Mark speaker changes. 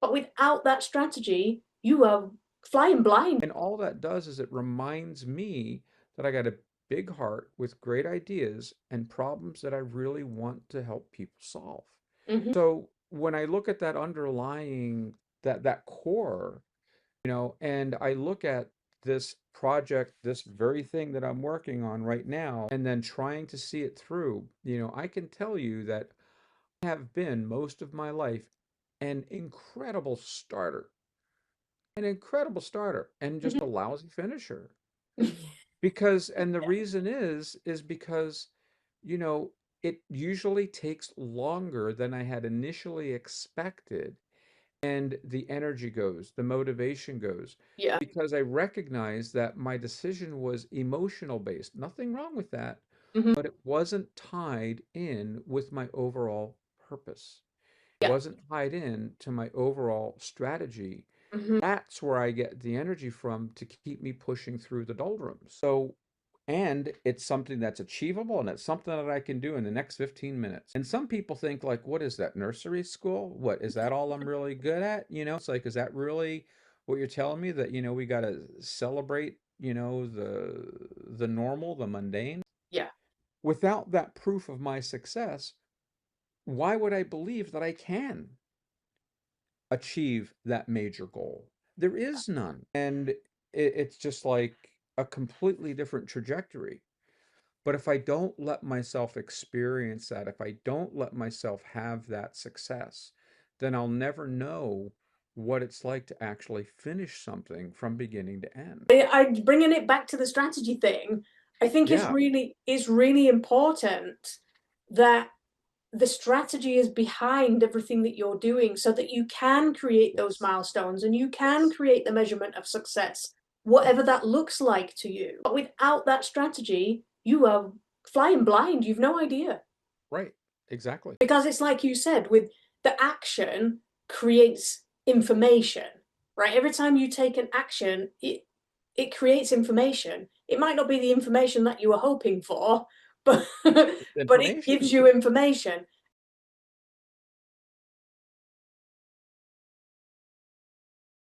Speaker 1: But without that strategy, you are flying blind.
Speaker 2: And all that does is it reminds me that I got a big heart with great ideas and problems that I really want to help people solve.
Speaker 1: Mhm.
Speaker 2: So when I look at that underlying that core, and I look at this project, this very thing that I'm working on right now, and then trying to see it through, I can tell you that I have been most of my life an incredible starter, and just
Speaker 1: Mhm.
Speaker 2: a lousy finisher. And the reason is because, you know, it usually takes longer than I had initially expected. And the energy goes, the motivation goes,
Speaker 1: Yeah.
Speaker 2: because I recognize that my decision was emotional based. Nothing wrong with that,
Speaker 1: Mhm.
Speaker 2: but it wasn't tied in with my overall purpose. It
Speaker 1: Yeah.
Speaker 2: wasn't tied in to my overall strategy.
Speaker 1: Mhm.
Speaker 2: That's where I get the energy from to keep me pushing through the doldrums. And it's something that's achievable and it's something that I can do in the next 15 minutes. And some people think like, what is that, nursery school? What is that all I'm really good at? It's like, is that really what you're telling me that, we got to celebrate, the normal, the mundane?
Speaker 1: Yeah.
Speaker 2: Without that proof of my success, why would I believe that I can achieve that major goal? There is none. And it's just like a completely different trajectory. But if I don't let myself experience that, if I don't let myself have that success, then I'll never know what it's like to actually finish something from beginning to end.
Speaker 1: I bringing it back to the strategy thing, I think
Speaker 2: Yeah.
Speaker 1: it's really important that the strategy is behind everything that you're doing so that you can create those
Speaker 2: Yes.
Speaker 1: milestones and you can
Speaker 2: Yes.
Speaker 1: create the measurement of success, whatever that looks like to you. But without that strategy, you are flying blind. You've no idea.
Speaker 2: Right. Exactly.
Speaker 1: Because it's like you said, with the action creates information, right? Every time you take an action, it creates information. It might not be the information that you were hoping for, but
Speaker 2: It's
Speaker 1: but it
Speaker 2: information.
Speaker 1: gives you information.